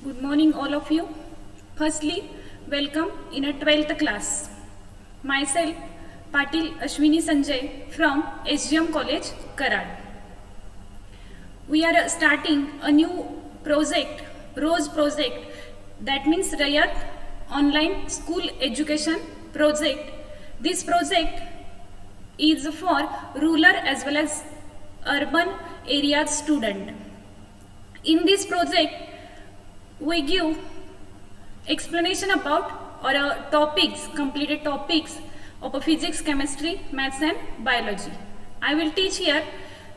Good morning all of you. Firstly, welcome in a 12th class. Myself, Patil Ashwini Sanjay from SGM College, Karad. We are starting a new project, ROSE project, that means Rayat Online School Education Project. This project is for rural as well as urban areas student. In this project, we give explanation about or topics, completed topics of physics, chemistry, maths and biology. I will teach here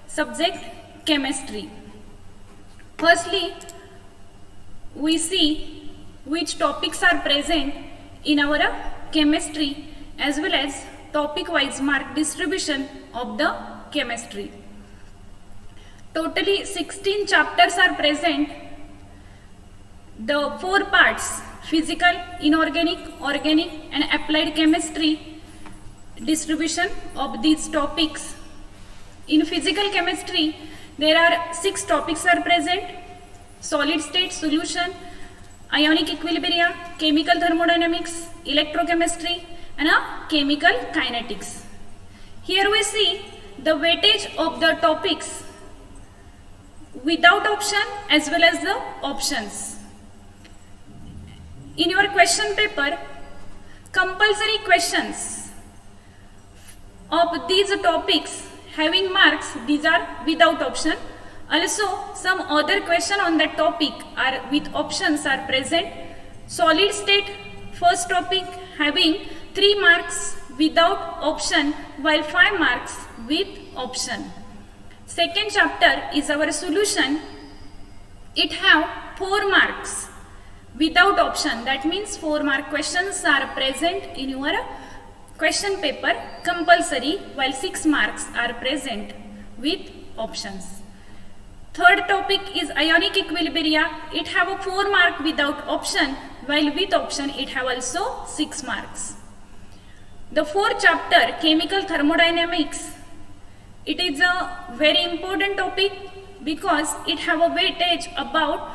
subject chemistry. Firstly, we see which topics are present in our chemistry as well as topic wise mark distribution of the chemistry. Totally 16 chapters are present. The 4 parts, physical, inorganic, organic and applied chemistry, distribution of these topics. In physical chemistry, there are 6 topics are present: solid state solution, ionic equilibria, chemical thermodynamics, electrochemistry and chemical kinetics. Here we see the weightage of the topics without option as well as the options. In your question paper, compulsory questions of these topics having marks, these are without option. Also, some other question on that topic are with options are present. Solid state, first topic having 3 marks without option, while 5 marks with option. Second chapter is our solution. It have 4 marks without option. That means 4 mark questions are present in your question paper compulsory, while 6 marks are present with options. Third topic is ionic equilibria. It have a 4 mark without option, while with option it have also 6 marks. The fourth chapter, chemical thermodynamics, it is a very important topic because it have a weightage about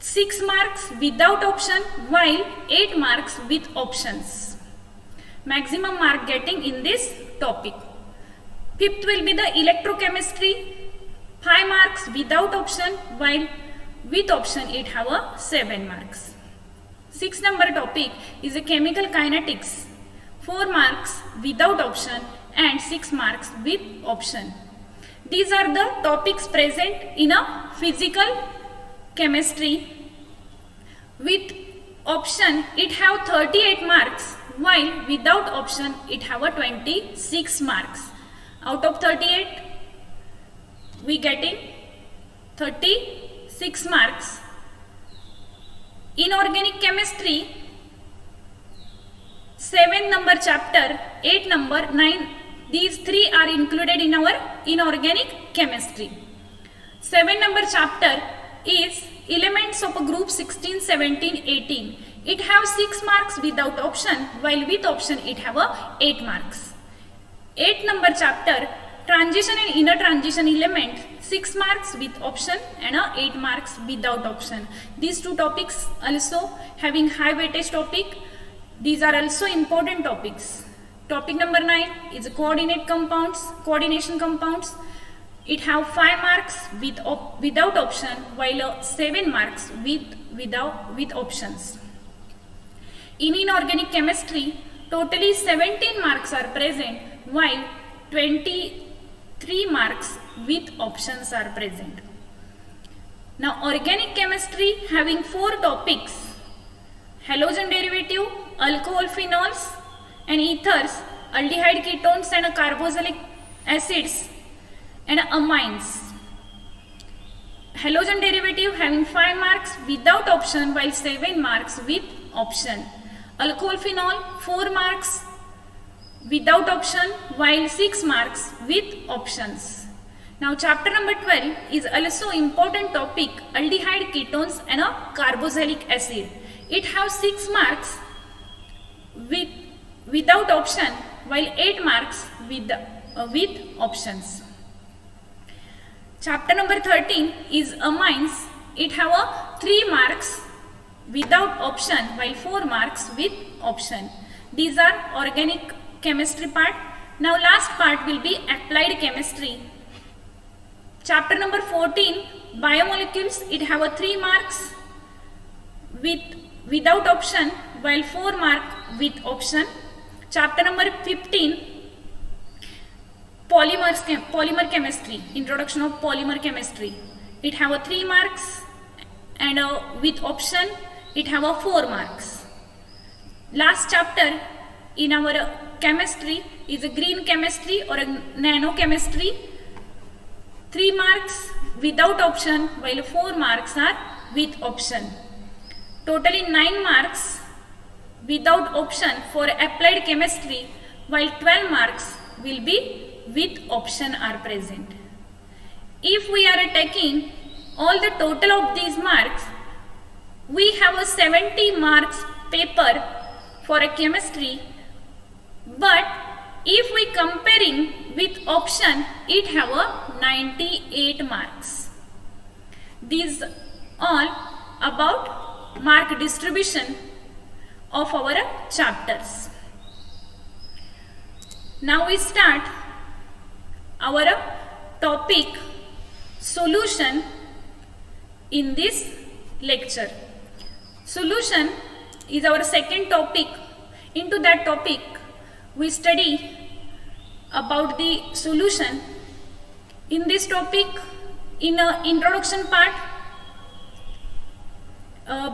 6 marks without option, while 8 marks with options. Maximum mark getting in this topic. Fifth will be the electrochemistry, 5 marks without option, while with option it have a 7 marks. 6 number topic is a chemical kinetics, 4 marks without option and 6 marks with option. These are the topics present in a physical chemistry. With option it have 38 marks, while without option it have a 26 marks. Out of 38 we getting 36 marks. Inorganic chemistry, 7 number chapter, 8 number, 9, these 3 are included in our inorganic chemistry. 7 number chapter is elements of a group 16, 17, 18. It have 6 marks without option, while with option it have a 8 marks. 8 number chapter, transition and inner transition element, 6 marks with option and 8 marks without option. These 2 topics also having high weightage topic. These are also important topics. Topic number 9 is coordinate compounds, coordination compounds. It have 5 marks without option, while 7 marks with options. In inorganic chemistry, totally 17 marks are present, while 23 marks with options are present. Now, organic chemistry having 4 topics: halogen derivative, alcohol phenols and ethers, aldehyde ketones and carboxylic acids and amines. Halogen derivative having 5 marks without option, while 7 marks with option. Alcohol phenol 4 marks without option, while 6 marks with options. Now chapter number 12 is also important topic, aldehyde ketones and carboxylic acid. It have 6 marks without option, while 8 marks with options. Chapter number 13 is amines. it have a 3 marks without option while 4 marks with option. These are organic chemistry part. Now last part will be applied chemistry. Chapter number 14, biomolecules, it have a 3 marks without option while 4 mark with option. Chapter number 15, polymer chemistry, introduction of polymer chemistry, it have a 3 marks and with option it have a 4 marks. Last chapter in our chemistry is a green chemistry or a nano chemistry, 3 marks without option while 4 marks are with option. Totally 9 marks without option for applied chemistry while 12 marks will be with option are present. If we are taking all the total of these marks, we have a 70 marks paper for a chemistry, but if we comparing with option, it have a 98 marks. These all about mark distribution of our chapters. Now we start our topic solution in this lecture. Solution is our second topic. Into that topic we study about the solution. In this topic, in introduction part,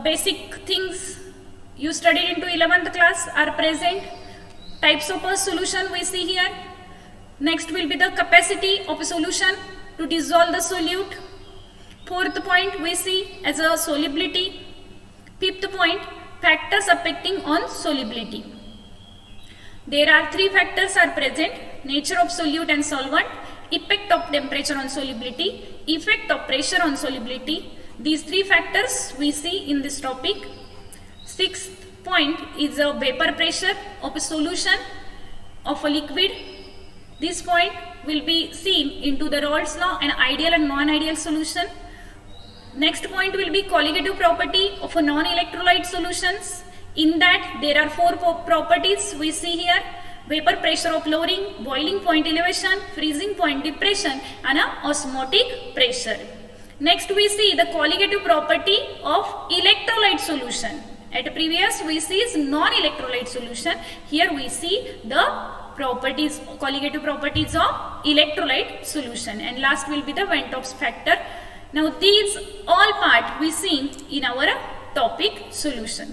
basic things you studied into 11th class are present. Types of a solution we see here. Next will be the capacity of a solution to dissolve the solute. Fourth point we see as a solubility. Fifth point, factors affecting on solubility. There are 3 factors are present: nature of solute and solvent, effect of temperature on solubility, effect of pressure on solubility. These 3 factors we see in this topic. Sixth point is a vapor pressure of a solution of a liquid. This point will be seen into the Raoult's law and ideal and non-ideal solution. Next point will be colligative property of a non-electrolyte solutions. In that there are 4 properties we see here: vapor pressure of lowering, boiling point elevation, freezing point depression and osmotic pressure. Next we see the colligative property of electrolyte solution. At previous we see is non-electrolyte solution. Here we see the properties, colligative properties of electrolyte solution. And last will be the Van 't Hoff's factor. Now these all part we see in our topic solution.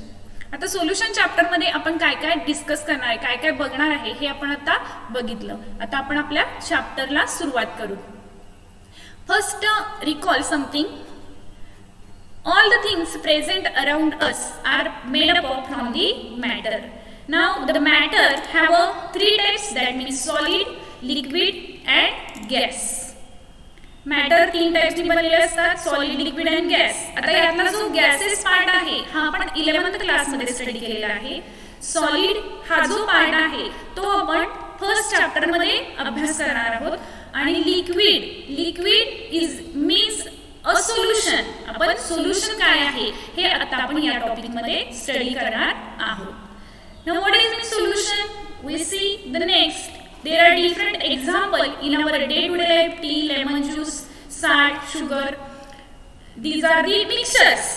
आता solution chapter मध्ये आपण काय काय discuss करणार आहे, काय काय बघणार आहे हे आपण आता बघितलं. आता आपण आपल्या चॅप्टरला सुरुवात करू. First recall something. All the things present around us are made up of from the matter. Now the matter have a 3 types, that means solid, liquid and gas. Matter 3 types नी बनलेले असतात: सॉलिड, लिक्विड अँड गॅस. आता यातला जो gases part आहे हा आपण 11th class मध्ये स्टडी केलेला आहे. सॉलिड हा जो पार्ट आहे तो आपण फर्स्ट चॅप्टर मध्ये अभ्यास करणार आहोत. आणि liquid is means a solution. आपण सोल्युशन काय आहे हे आता आपण या टॉपिक मध्ये स्टडी करणार आहोत. Now what is mean solution? We see the next. There are different example in our day-to-day life: tea, lemon juice, salt, sugar. These are the mixtures.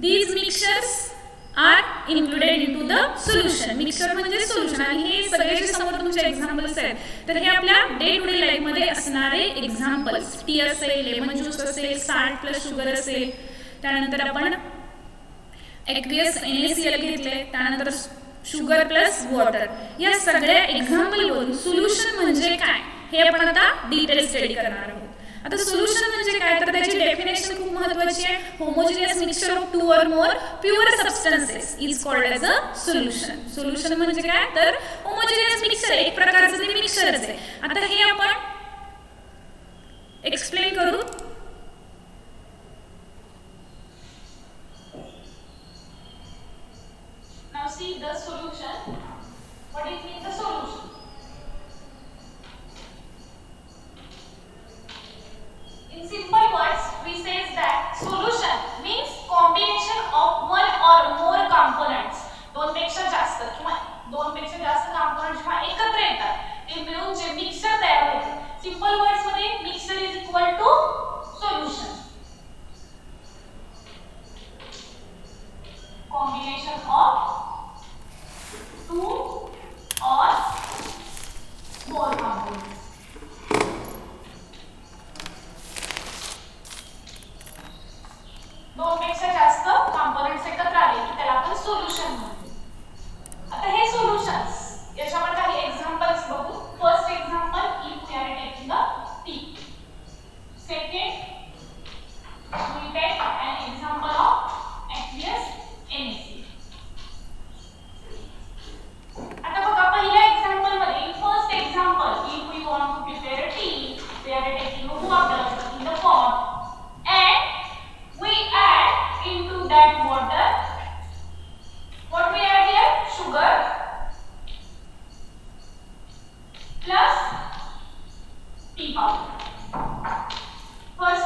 These mixtures are included into the solution. Mixture म्हणजे solution. आणि हे सगळे जे समोर तुमचे examples आहेत तर हे आपल्या day to day life मध्ये असणारे एक्झाम्पल्स. टी असेल, लेमन ज्यूस असेल, साल्ट प्लस शुगर असेल, त्यानंतर आपण एक्वियस NaCl घेतले, त्यानंतर शुगर प्लस वॉटर. या सगळ्या एक्झाम्पल वरून सोल्युशन म्हणजे काय हे आपण आता डिटेल स्टडी करणार आहोत. आता सोल्युशन म्हणजे काय तर त्याची डेफिनेशन खूप महत्त्वाची आहे. Homogeneous mixture of 2 or more pure substances is called as a solution. Solution म्हणजे काय तर होमोजेनियस मिक्सचर, एक प्रकारचं ते मिक्सचरच आहे. आता हे आपण एक्सप्लेन करू. Now see the solution. What is mean the solution? In simple words, we say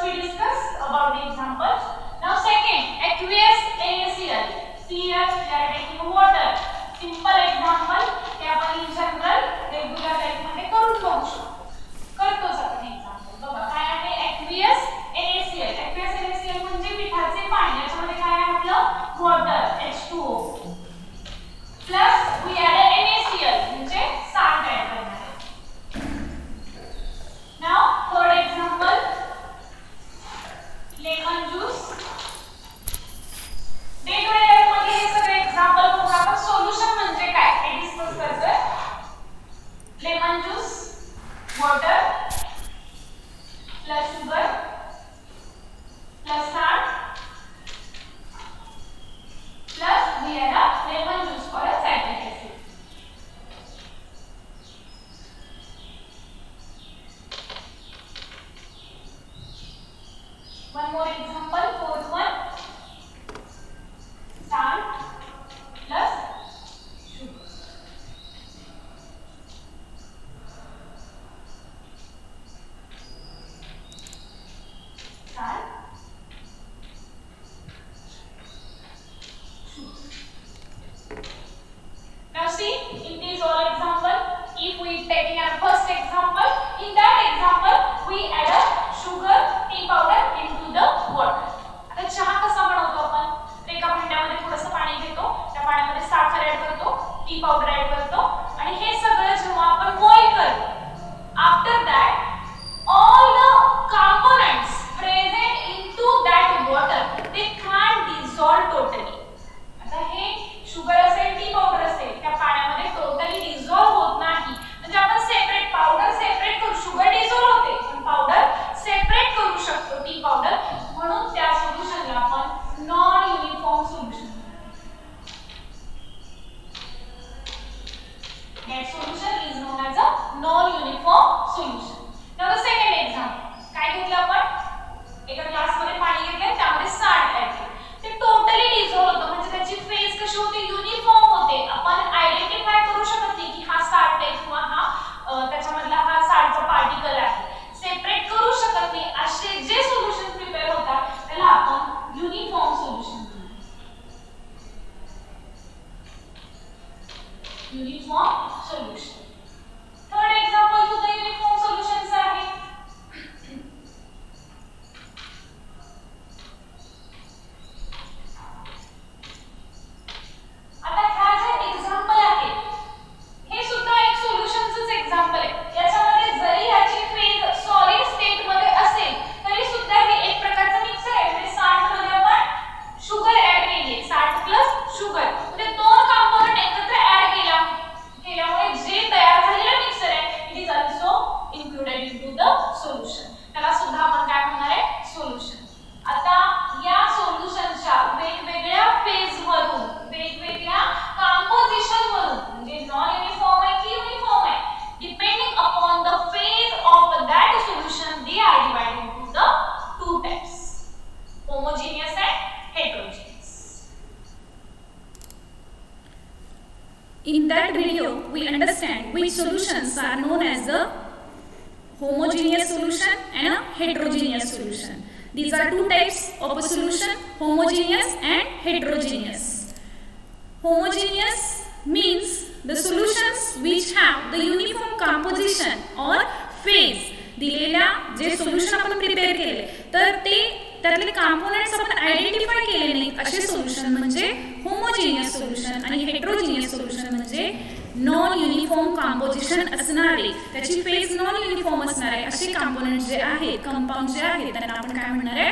we discussed about the examples. Now second, aqueous NaCl. CH, we are taking water. Simple example हे आपण in general regular life मध्ये करून बघू शकतो. करतोच आपण example. बघा काय आहे aqueous NaCl. aqueous NaCl म्हणजे मिठाचे पाणी. याच्यामध्ये काय आहे आपलं water H2O. Plus we add NaCl म्हणजे salt add करणार आहे. Now third example, lemon juice. Day to day life मध्ये हे सगळे एक्झाम्पल बघून आपण सोल्युशन म्हणजे काय हे डिस्कस करतोय. Lemon juice, water plus sugar plus salt plus we add a lemon juice for a citric acid. One more example, fourth one, salt plus sugar. Salt, sugar. Now see, in these all example, if we taking our first example, in that example we add a sugar tea powder into the water. आता चहा कसा बनवतो आपण? एका भांड्यामध्ये थोडंसं पाणी घेतो, त्या पाण्यामध्ये साखर ऍड करतो, टी पावडर ऍड करतो आणि हे सगळं जेव्हा आपण बॉईल करतो, after that all the components present into that water they can't dissolve totally. आता हे शुगर असेल, टी पावडर असेल, त्या पाण्यामध्ये टोटली डिसॉल्व होत नाही. म्हणजे आपण सेपरेट पावडर सेपरेट करू, शुगर डिसॉल्व होते पण पावडर सेपरेट करू शकतो टी पावडर. म्हणून त्या सोल्युशनला आपण non uniform solution. That solution is known as a non-uniform solution. Now the second example, काय घेतलं आपण? एका ग्लास मध्ये पाणी घेतलं, त्यामध्ये salt ऍड केलं. ते टोटली डिसॉल्व होतं, म्हणजे त्याची फेज कशी होते? युनिफॉर्म होते. आपण आयडेंटिफाय करू शकत नाही की हा साल्ट आहे किंवा हा त्याच्यामधला हा साल्टचा पार्टिकल आहे. सेपरेट करू शकत नाही. असे जे सोल्युशन प्रिपेअर होतात त्याला आपण युनिफॉर्म सोल्युशन म्हणतो. Uniform solution. थर्ड एक्झाम्पल सुद्धा युनिफॉर्म सोल्युशनचं आहे. आता ह्या जे एक्झाम्पल आहे हे सुद्धा एक सोल्युशनचंच एक्झाम्पल आहे. याच्यामध्ये जरी ह्याची फेज सॉलिड स्टेट मध्ये असेल तरी सुद्धा हे एक प्रकारचं मिक्सर आहे. म्हणजे साल्ट मध्ये आपण शुगर ऍड केली, साल्ट प्लस शुगर, म्हणजे दोन कंपोनंट एकत्र ऍड केल्यामुळे जे तयार झालेलं मिक्सर आहे it is also included into the solution. त्याला सुद्धा आपण काय म्हणणार आहे? सोल्युशन. आता या सोल्युशनच्या वेगवेगळ्या फेज वरून, वेगवेगळ्या कंपोजिशन वरून, म्हणजे नॉन युनिफॉर्म आहे की युनिफॉर्म आहे, depending upon the phase of that solution they are divided into the two types, homogeneous and heterogeneous. In that video, we understand which solutions are known as a homogeneous solution and a heterogeneous solution. These are two types of a solution, homogeneous and heterogeneous. Homogeneous means the solutions which have the uniform composition or phase. दिलेल्या जे solution आपण prepare केले तर ते त्यातले components आपण identify केले नाहीत असे सोल्युशन म्हणजे होमोजेनियस सोल्युशन. आणि हेटेरोजेनियस सोल्युशन म्हणजे नॉन युनिफॉर्म कंपोजिशन असणारे, त्याची फेज नॉन युनिफॉर्म असणारे असे कंपोनेंट्स जे आहेत, कंपाऊंड जे आहेत त्यांना आपण काय म्हणणार आहे?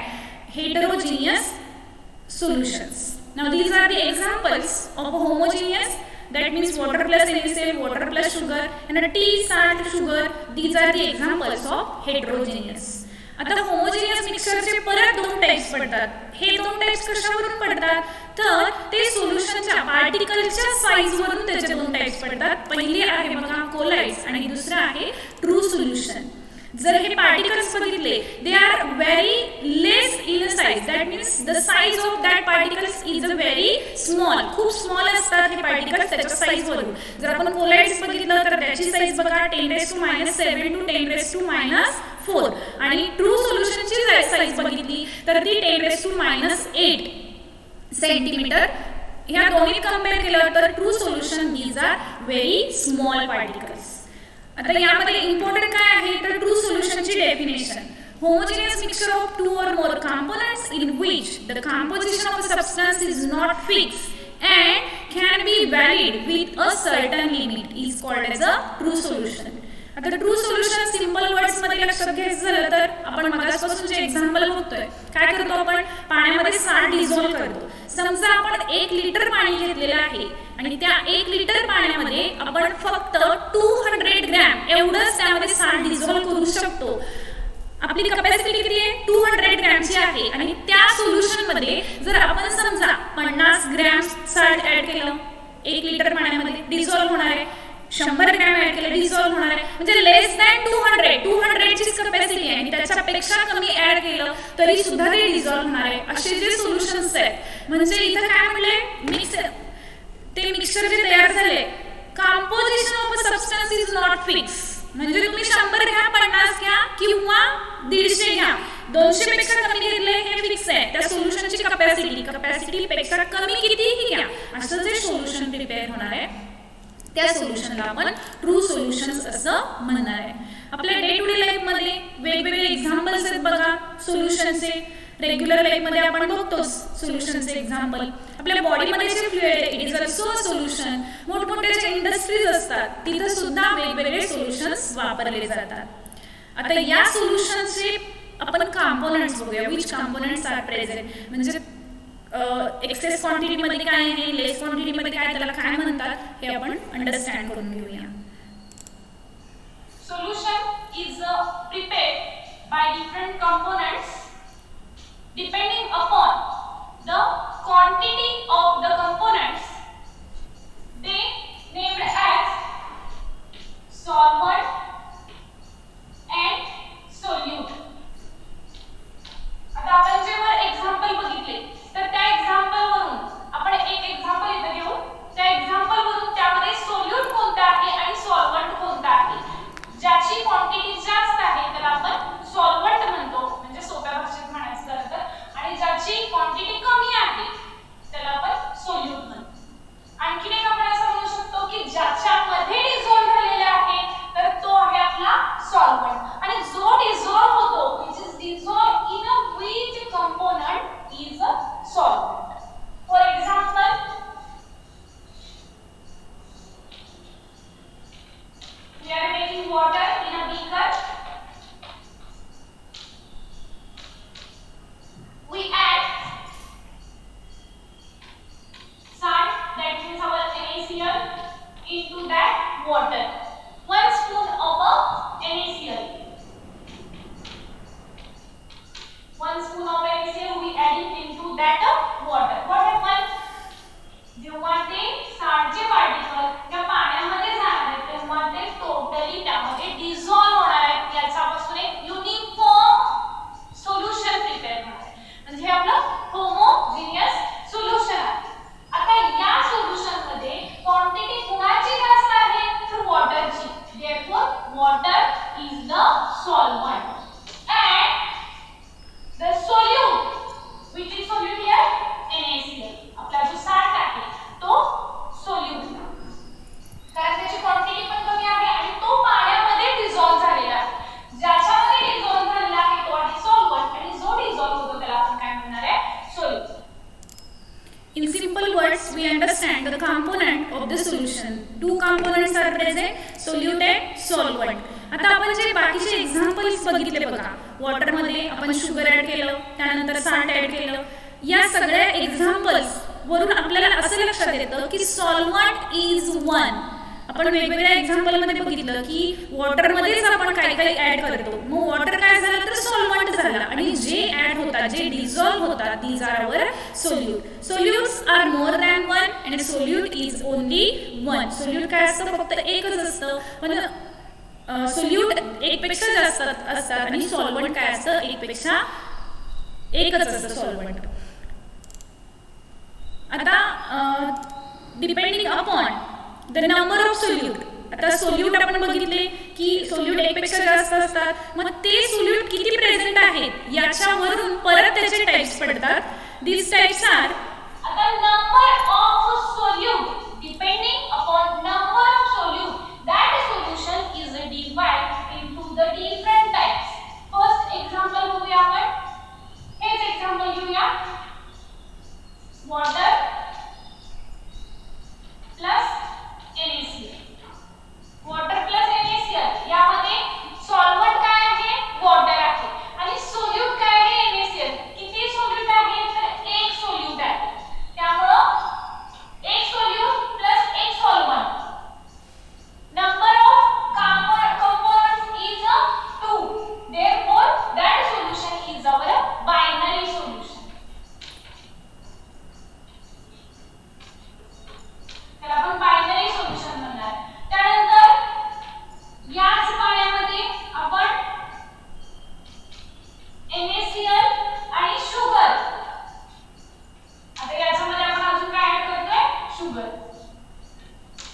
Heterogeneous solutions. Now these are the examples of a homogeneous, that means water plus NaCl, water plus sugar, and a tea, salt, sugar. These are the examples of heterogeneous. आता homogeneous मिक्सरचे परत दोन types पडतात. हे दोन types कशावरून पडतात तर ते सोल्युशनच्या पार्टिकलच्या size वरून त्याचे दोन टाइप्स पडतात. पहिले आहे बघा कोलाइड्स आणि दुसरा आहे ट्रू सोल्युशन. जर हे पार्टिकल्स बघितले they are very less in size, that means the size of that particles is a very small, खूप स्मॉल असतात हे पार्टिकल्स त्याच्या साइज वरून. जर आपण कोलाइड्स बघितलं तर त्याची साइज बघा 10⁻⁷ to 10⁻⁴ आणि ट्रू सोल्युशनची साइज साईज बघितली तर ती 10⁻⁸ सेंटीमीटर. ह्या दोन्ही कम्पेअर केलं तर true solution these are very small particles. आता यामध्ये इम्पॉर्टंट काय आहे तर ट्रू सोल्युशनची डेफिनेशन. Homogeneous mixture of two or more components in which the composition of a substance is not fixed and can be varied with a certain limit is called as a true solution. आता true solution simple words मध्ये लक्षात घ्यायचं झालं तर आपण मगाचपासून जे example बघतोय, काय करतो आपण पाण्यामध्ये साल्ट डिझॉल्व्ह करतो. समजा आपण 1 लिटर पाणी घेतलेलं आहे आणि त्या 1 लिटर पाण्यामध्ये आपण फक्त 200 ग्रॅम एवढंच त्यामध्ये साल्ट डिझॉल्व्ह करू शकतो. आपली कपॅसिटी किती आहे 200 ग्रॅमची आहे आणि त्या सोल्युशन मध्ये जर आपण समजा 50 ग्रॅम साल्ट ऍड केलं 1 लिटर पाण्यामध्ये डिझॉल्व्ह होणार आहे, 100 ग्रॅम ऍड केलं डिझॉल्व्ह होणार आहे, म्हणजे लेस दॅन 200 ची कपॅसिटी आहे आणि त्याच्यापेक्षा कमी ऍड केलं तरी सुद्धा ते डिझॉल्व्ह होणार आहे. असे जे सोल्युशन्स आहेत म्हणजे इथं काय म्हणले मिक्सर जे तयार झाले composition of a substance is not fix. म्हणजे तुम्ही 100 घ्या 50 घ्या किंवा 150 घ्या 200 पेक्षा कमी घेतले हे फिक्स आहे. त्या सोल्युशनची कपॅसिटी पेक्षा कमी कितीही घ्या असं जे सोल्युशन प्रिपेअर होणार आहे त्या सोल्युशनला आपण ट्रू सोल्युशन्स असं म्हणणार आहे. आपल्या डे टू डे लाईफ मध्ये वेगवेगळे एक्झाम्पल्स आहेत बघा सोल्युशनचे. रेग्युलर लाईफ मध्ये आपण बघतो सोल्युशनचे एक्झाम्पल. आपल्या बॉडीमध्ये जे फ्लुइड आहे it is also a solution. मोठमोठ्या जे इंडस्ट्रीज असतात तिथं सुद्धा वेगवेगळे सोल्युशन्स वापरले जातात. आता या सोल्युशनचे आपण कंपोनेंट्स बघूया. विच कंपोनेंट्स आर प्रेझेंट म्हणजे एक्सेस क्वांटिटी मध्ये काय आहे, लेस क्वांटिटी मध्ये काय, त्याला काय म्हणतात हे आपण अंडरस्टँड करून घेऊया. Solution is prepared by different components depending upon the quantity of the components. They named as solvent and solute. आता आपण जे वर एक्झाम्पल बघितले तर त्या एक्झाम्पल वरून आपण एक एक्झाम्पल इथे घेऊ. त्या एक्झाम्पल वरून त्यामध्ये सोल्यूट कोणता आहे आणि सॉल्व्हंट कोणता आहे. ज्याची क्वांटिटी जास्त आहे त्याला आपण सॉल्व्हंट म्हणतो म्हणजे सोप्या भाषेत म्हणायचं झालं तर, आणि ज्याची क्वांटिटी कमी आहे त्याला आपण सोल्यूट म्हणतो. आणखीन एक आपण असं म्हणू शकतो की ज्याच्यामध्ये डिझॉल्व्ह झालेला आहे तर तो आहे आपला सॉल्व्हंट आणि जो डिझॉल्व्ह होतो which is dissolved in a weak component is a solvent. For example, we are making water in a beaker. We add salt, that means our NaCl, into that water. 1 spoon of a NaCl. 1 spoon of NaCl we add it into that water. What happens? जेव्हा ते साल्टचे particle त्या पाण्यामध्ये जाणार आहेत तेव्हा ते totally त्यामध्ये dissolve होणार आहेत. याच्यापासून एक युनिफॉर्म सोल्युशन प्रिपेअर होणार आहे म्हणजे हे आपलं होमोजिनियस सोल्युशन आहे. आता या सोल्युशन मध्ये क्वांटिटी कुणाची जास्त आहे तर वॉटरची. Therefore water is the solvent and the solute which is solute here NaCl. आपला जो साल्ट आहे तो सोल्यूट कारण त्याची क्वांटिटी पण कमी आहे आणि तो पाण्यामध्ये डिझॉल्व्ह झालेला आहे. ज्याच्यामध्ये डिझॉल्व्ह झालेला आहे तो आहे सॉल्व्हंट आणि जो डिझॉल्व्ह होतो त्याला आपण काय म्हणणार आहे solute. In simple words, we understand the component of the solution. Two components are present, solute and solvent. आता आपण जे बाकीचे एक्झाम्पल्स बघितले बघा, वॉटर मध्ये आपण शुगर ऍड केलं, त्यानंतर साल्ट ऍड केलं. या सगळ्या एक्झाम्पल्स वरून आपल्याला असं लक्षात येतं की सॉल्व्हंट इज वन. आपण वेगवेगळ्या एक्झाम्पल मध्ये बघितलं की वॉटर मध्येच आपण काही काही ऍड करतो. मग वॉटर काय झालं तर सॉल्व्हंट झालं आणि जे ऍड होतात जे डिझॉल्व्ह होतात these are our solute. Solutes are more than one and solute is only one. Solute काय असतं फक्त एकच असतं पण सोल्यूट एकपेक्षा जास्त असतात आणि सॉल्व्हंट काय असतं एकच असतं सॉल्व्हंट. आता depending upon the number of solute आता सोल्यूट आपण बघितले की सोल्यूट एकपेक्षा जास्त असतात, मग ते सोल्यूट किती प्रेझेंट आहेत याच्यावरून परत त्याचे टाइप्स पडतात. These types are आता number of solute depending upon number of solute that solution is divided into the different types. First example बघूया आपण. हेच example घेऊया. Water plus NaCl. Water plus NaCl यामध्ये सॉल्व्हंट काय आहे? वॉटर आहे आणि सोल्यूट काय आहे? NaCl. किती सोल्यूट आहे? तर एक सोल्यूट आहे. त्यामुळे एक सोल्यूट प्लस एक solvent. Number of components is 2. Therefore, that solution is our binary solution. त्याला आपण बायनरी सोल्युशन म्हणणार. त्यानंतर याच पाण्यामध्ये आपण NaCl आणि शुगर, आता याच्यामध्ये आपण अजून काय ऍड करतोय? Sugar.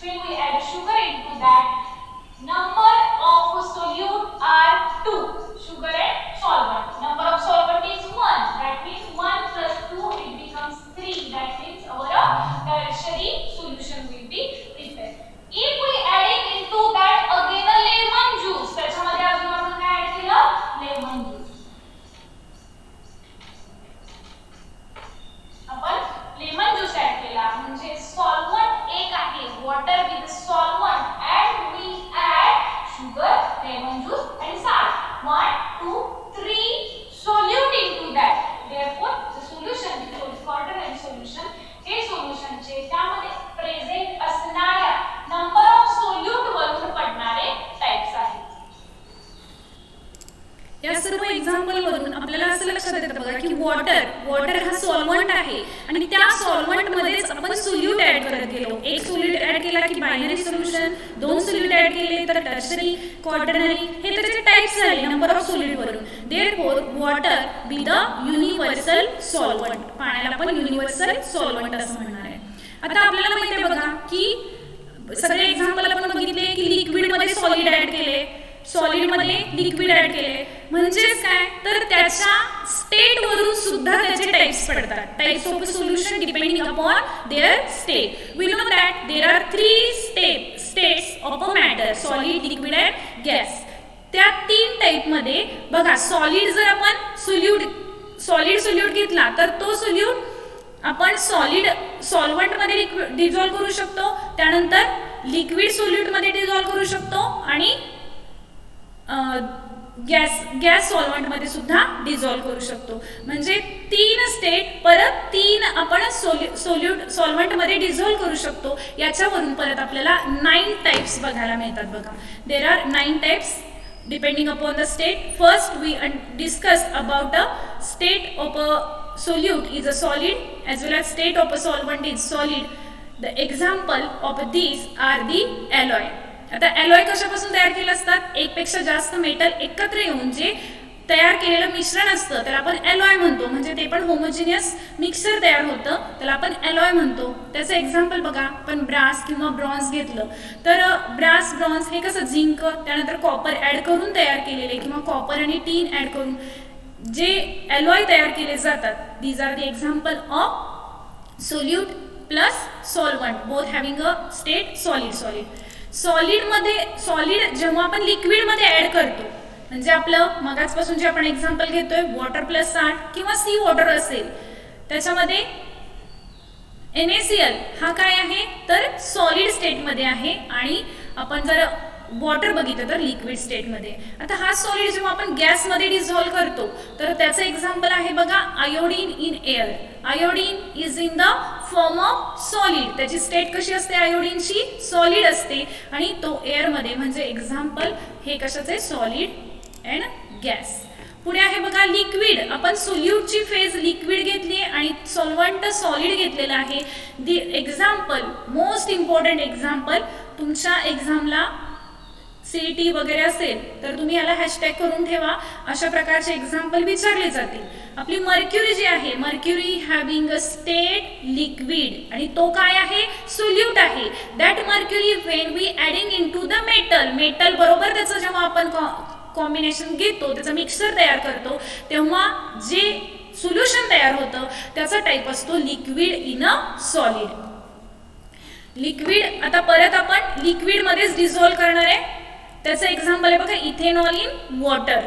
When we add sugar into that, number of solute are 2. Sugar and solvent. Number of solvent is 1. That means 1 plus 2 it becomes 3. That means our tertiary solution will be prepared. If we adding into that again a lemon juice, त्याच्यामध्ये अजून आपण काय add केलं? Lemon juice. आपण lemon juice add केला म्हणजे solvent एक आहे, water with solvent, and we add sugar, lemon juice and salt. 1 2 3 solute into that. Therefore the solution with water and solution, हे सोल्युशनचे त्यामध्ये प्रेझेंट असणाऱ्या नंबर ऑफ सोल्यूट वरून पडणारे टाइप्स आहेत. या सर्व एक्झाम्पल वरून आपल्याला असं लक्षात येतं बघा की वॉटर हा सॉल्व्हंट आहे आणि त्या सॉल्व्हंट मध्येच आपण सोल्यूट ऍड करत गेलो. एक सोल्यूट ऍड केला की बायनरी सोल्युशन, 2 सोल्यूट ऍड केले तर टर्शरी, क्वाटर्नरी, हे त्याचे टाइप्स झाले नंबर ऑफ सोल्यूट वरून. Therefore water be the universal solvent. पाण्याला आपण युनिव्हर्सल सॉल्व्हंट असं म्हणणार आहे. आता आपल्याला माहिती आहे बघा की सगळे एक्झाम्पल आपण बघितले की लिक्विड मध्ये सॉलिड ऍड केले, सॉलिड मध्ये लिक्विड ऍड केले, म्हणजेच काय तर त्याच्या स्टेट वरून सुद्धा त्याचे टाइप्स पडतात. Types of solution depending upon their state. We know that there are 3 states of a matter, solid, liquid and gas. त्या 3 टाइप मध्ये बघा सॉलिड जर आपण सॉलिड सोल्यूट घेतला तर तो सोल्यूट आपण सॉल्व्हंट मध्ये डिझॉल्व्ह करू शकतो, त्यानंतर लिक्विड सोल्यूट मध्ये डिझॉल्व्ह करू शकतो आणि गॅस सॉल्व्हंट मध्ये सुद्धा डिझॉल्व्ह करू शकतो. म्हणजे 3 स्टेट परत 3 आपण सॉल्व्हंट मध्ये डिझॉल्व्ह करू शकतो. याच्यावरून परत आपल्याला 9 टाइप्स बघायला मिळतात बघा. There are 9 types depending upon the state. First we discuss about the state of a solute is a solid as well as state of a solvent is solid. The example of these are the alloy. आता alloy कशापासून तयार केले असतात? एक पेक्षा जास्त metal एकत्र येऊन जे तयार केलेलं मिश्रण असतं त्याला आपण alloy म्हणतो. म्हणजे ते पण होमोजिनियस मिक्सर तयार होतं त्याला आपण alloy म्हणतो. त्याचं एक्झाम्पल बघा, आपण ब्रास किंवा ब्रॉन्झ घेतलं तर ब्रास, ब्रॉन्झ हे कसं झिंक त्यानंतर कॉपर ऍड करून तयार केलेले किंवा कॉपर आणि टीन ऍड करून जे alloy तयार केले जातात. These are the example of solute plus solvent both having a state solid. Solid जेव्हा आपण लिक्विड मध्ये ऍड करतो म्हणजे आपलं मगाचपासून जे आपण एक्झाम्पल घेतोय वॉटर प्लस सॉल्ट किंवा सी वॉटर असेल त्याच्यामध्ये NaCl हा काय आहे तर सॉलिड स्टेट मध्ये आहे आणि आपण जर वॉटर बघितलं तर लिक्विड स्टेट मध्ये. आता हा सॉलिड जेव्हा आपण गॅस मध्ये डिझॉल्व्ह करतो तर त्याचं एक्झाम्पल आहे बघा iodine in air. Iodine is in the form of solid. त्याची स्टेट कशी असते आयोडीनची? सॉलिड असते आणि तो एअर मध्ये म्हणजे एक्झाम्पल हे कशाचे सॉलिड अँड गॅस. पुढे आहे बघा लिक्विड. आपण सोल्यूटची फेज लिक्विड घेतली आणि सॉल्व्हंट सॉलिड घेतलेला आहे. दी एक्झाम्पल मोस्ट इम्पॉर्टंट एक्झाम्पल तुमच्या एक्झामला CET वगैरे असेल तर तुम्ही याला हॅशटॅग करून ठेवा. अशा प्रकारचे एक्झाम्पल विचारले जातील. आपली मर्क्युरी जी आहे, mercury having a state liquid आणि तो काय आहे, सोल्यूट आहे. That mercury when we adding into the metal बरोबर त्याचं जेव्हा आपण कॉम्बिनेशन घेतो, त्याचं मिक्सचर तयार करतो, तेव्हा जे सोल्युशन तयार होतं त्याचा टाईप असतो liquid in a solid. Liquid आता परत आपण लिक्विड मध्येच डिझॉल्व्ह करणार आहे. त्याचं एक्झाम्पल आहे बघा, इथेनॉल इन वॉटर.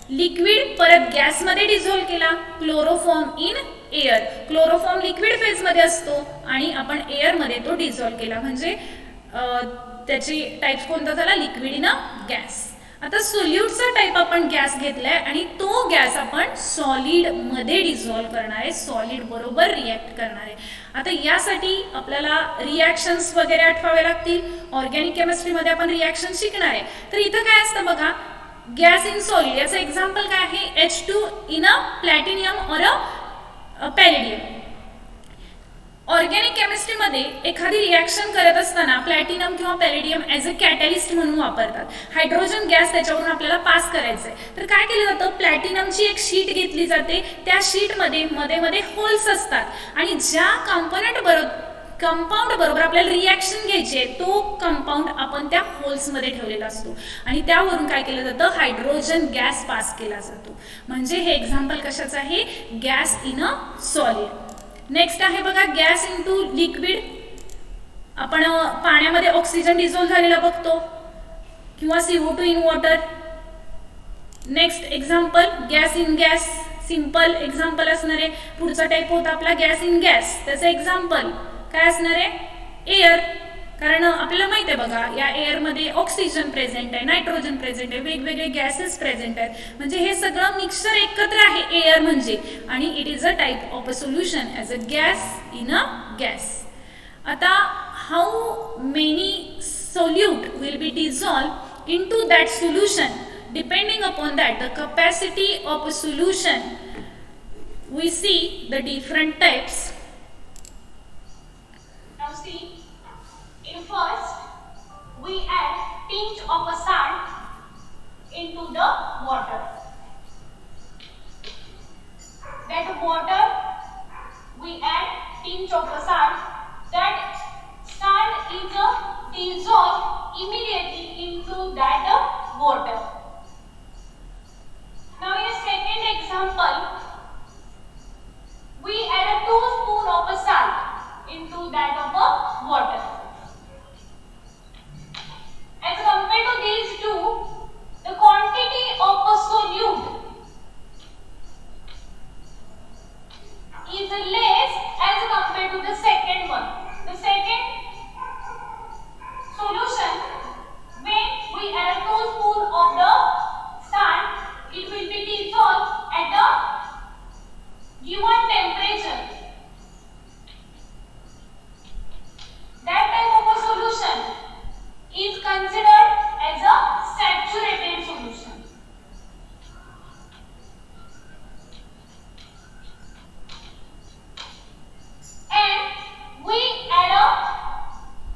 लिक्विड परत गॅसमध्ये डिझॉल्व्ह केला, chloroform in air. Chloroform liquid फेजमध्ये असतो आणि आपण एअरमध्ये तो डिझॉल्व्ह केला, म्हणजे त्याची टाईप कोणता झाला, लिक्विड इन अ गॅस. आता सोल्यूटचा टाईप आपण गॅस घेतलाय आणि तो गॅस आपण सॉलिड मध्ये डिझॉल्व्ह करणार आहे, सॉलिड बरोबर रिॲक्ट करणार आहे. आता यासाठी आपल्याला रिॲक्शन्स वगैरे आठवावे लागतील. ऑर्गॅनिक केमिस्ट्रीमध्ये आपण रिॲक्शन शिकणार आहे. तर इथं काय असतं बघा, गॅस इन सॉलिड. याचं एक्झाम्पल काय आहे, H2 इन अ प्लॅटिनियम और अ पॅलेडियम. ऑर्गॅनिक केमिस्ट्रीमध्ये एखादी रिॲक्शन करत असताना प्लॅटिनम किंवा पॅलेडियम ॲज अ कॅटॅलिस्ट म्हणून वापरतात. हायड्रोजन गॅस त्याच्यावरून आपल्याला पास करायचं आहे. तर काय केलं जातं, प्लॅटिनमची एक शीट घेतली जाते, त्या शीटमध्ये मध्ये होल्स असतात आणि ज्या कंपाऊंड बरोबर आपल्याला रिॲक्शन घ्यायची आहे, तो कंपाऊंड आपण त्या होल्समध्ये ठेवलेला असतो आणि त्यावरून काय केलं जातं, हायड्रोजन गॅस पास केला जातो. म्हणजे हे एक्झाम्पल कशाचं आहे, gas in a solid. Next आहे बघा, गॅस इनटू लिक्विड. आपण पाण्यामध्ये ऑक्सिजन डिझॉल्व्ह झालेला बघतो किंवा CO2 in water. Next example, gas in gas. Simple example असणार आहे. पुढचा टाईप होता आपला गॅस इन गॅस. त्याचं एक्झाम्पल काय असणार आहे, एअर. कारण आपल्याला माहिती आहे बघा, या एअरमध्ये ऑक्सिजन प्रेझेंट आहे, नायट्रोजन प्रेझेंट आहे, वेगवेगळे गॅसेस प्रेझेंट आहेत, म्हणजे हे सगळं मिक्सचर एकत्र आहे एअर म्हणजे, आणि it is a type of a solution as a gas in a gas. आता how many solute will be dissolve into that solution depending upon that the capacity of a solution. We see the different types. Now see, in first we add pinch of a salt into the water. That water we add pinch of a salt. That salt is dissolved immediately into that water. Now in a second example, we add a 2 spoon of a salt into that of a water. As compared to these two, the quantity of a solute is less as compared to the second one. The second solution, when we add 2 spoon of the salt, it will be dissolved at a given temperature. That type of a solution is considered as a saturated solution. And we add a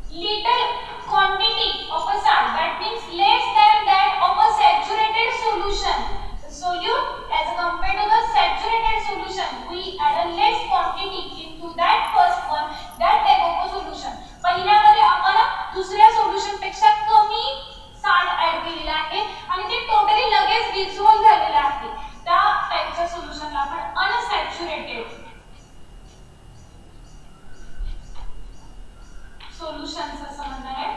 little quantity of a salt, that means less than that of a saturated solution. The solute as compared to the saturated solution, we add a less quantity into that first one, that type of a solution. पहिल्यामध्ये आपण दुसऱ्या solution पेक्षा कमी salt add केलेला आहे आणि ते totally लगेच डिसॉल्व्ह झालेलं आहे. त्या टाइपच्या सोल्युशनला आपण अनसॅच्युरेटेड सोल्युशन्स असं म्हणणार आहे.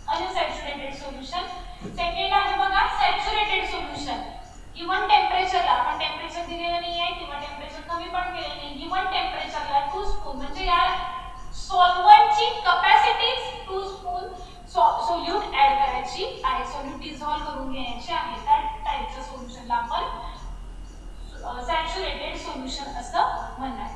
Unsaturated solution. सेकंड आहे बघा सॅच्युरेटेड सोल्युशन. गिवन टेम्परेचरला आपण टेम्परेचर दिलेलं नाही आहे किंवा टेम्परेचर कमी पण केलेलं नाही. गिवन टेम्परेचरला 2 स्पून म्हणजे या सॉल्व्हंटची कॅपॅसिटी 2 स्पून सोल्यूट ऍड करायची आहे, सोल्यूट डिझॉल्व्ह करून घ्यायचे आहे. त्या टाइपच्या सोल्युशनला आपण सॅच्युरेटेड सोल्युशन असं म्हणणार.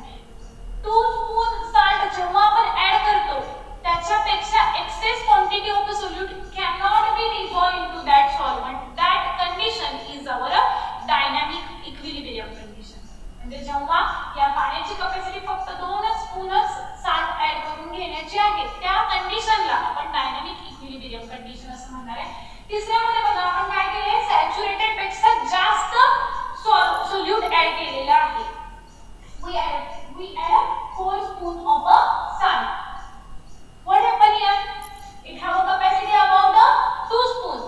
2 स्पून साल्ट जेव्हा आपण ऍड करतो त्याच्यापेक्षा excess quantity of the solute cannot be dissolve into that solvent. That condition is our dynamic equilibrium condition. म्हणजे जेव्हा या पाण्याची कॅपॅसिटी फक्त 2 स्पूनच साल्ट ऍड करून घेण्याची आहे, त्या कंडिशनला आपण डायनॅमिक इक्विलिब्रियम कंडिशन असं म्हणणार आहे. तिसऱ्या सोल्यूट ऍड केलेलं आहे. we add 4 spoon of a salt. What happen here? It have a capacity about 2 spoon.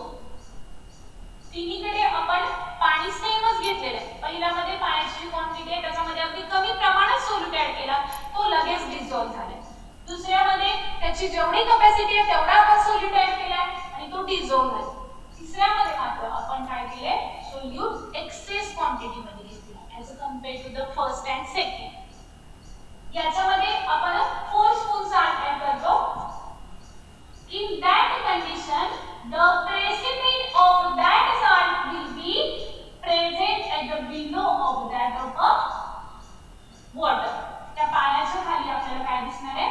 तिन्हीकडे आपण पाणी सेमच घेतलेलं आहे. पहिल्यामध्ये पाण्याची क्वांटिटी आहे त्याच्यामध्ये अगदी कमी प्रमाणात सोल्यूट ऍड केला, तो लगेच डिसॉल्व झाला. दुसऱ्यामध्ये त्याची जेवढी कॅपॅसिटी आहे तेवढा आपण सोल्यूट ऍड केला आणि तो डिसॉल्व झाला. तिसऱ्यामध्ये मात्र आपण काय केले, सोल्यूट एक्सेस क्वांटिटी मध्ये घेतला as compare to the first and second. याच्यामध्ये आपण 4 स्पून सॉल्ट ऍड करतो. In that condition, the precipitate of that salt will be present at the below of that of water. त्या पाण्याच्या खाली आपल्याला काय दिसणार आहे,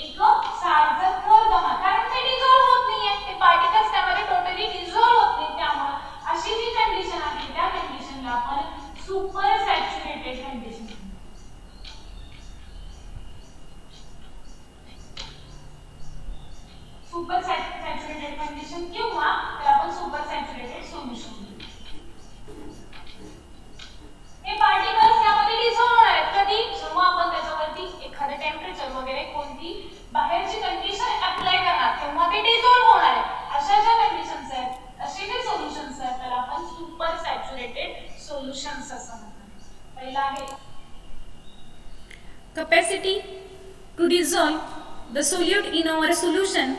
एक सारखं थर जमा, कारण ते डिसॉल्व होत नाहीये, ते पार्टिकल्स त्यामध्ये टोटली डिसॉल्व होत नाही. त्यामुळे अशी जी कंडिशन आहे त्या कंडिशनला आपण super saturated condition, super saturated condition किंवा त्याला आपण सुपर सॅच्युरेटेड सोल्युशन म्हणतो. हे पार्टिकल्स यामध्ये डिसॉल्व होणार आहेत कधी, जेव्हा आपण त्याच्यावरती एखादे टेम्परेचर वगैरे कोणती बाहेरची कंडिशन अप्लाय करणार तेव्हा ते डिसॉल्व होणार आहे. अशा ज्या कंडिशन्स आहेत, असे जे सोल्युशन्स आहेत त्याला आपण सुपर सॅच्युरेटेड सोल्युशन्स असं म्हणतात. पहिला आहे capacity to dissolve the solute in our solution.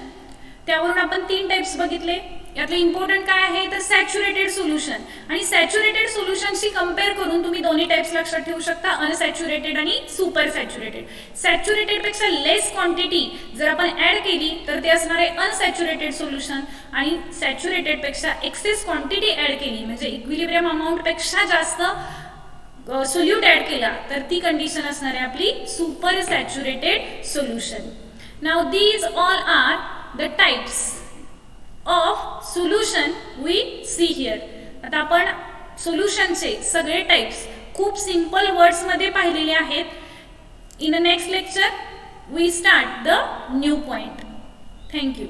त्यावरून आपण 3 टाइप्स बघितले. यातलं इम्पॉर्टंट काय आहे तर सॅच्युरेटेड सोल्युशन. आणि सॅच्युरेटेड सोल्युशनशी कंपेअर करून तुम्ही दोन्ही टाइप्स लक्षात ठेवू शकता, अनसॅच्युरेटेड आणि सुपर सॅच्युरेटेड. सॅच्युरेटेड पेक्षा लेस क्वांटिटी जर आपण ऍड केली तर ते असणार आहे अनसॅच्युरेटेड सोल्युशन, आणि सॅच्युरेटेड पेक्षा एक्सेस क्वांटिटी ऍड केली म्हणजे इक्विलिब्रियम अमाऊंट पेक्षा जास्त सोल्यूट ऍड केला तर ती कंडिशन असणार आहे आपली super saturated solution. Now these all are the types of solution we see here. आता आपण सोल्युशनचे सगळे टाइप्स खूप सिंपल वर्ड्स मध्ये पाहिलेले आहेत. In the next lecture we start the new point. Thank you.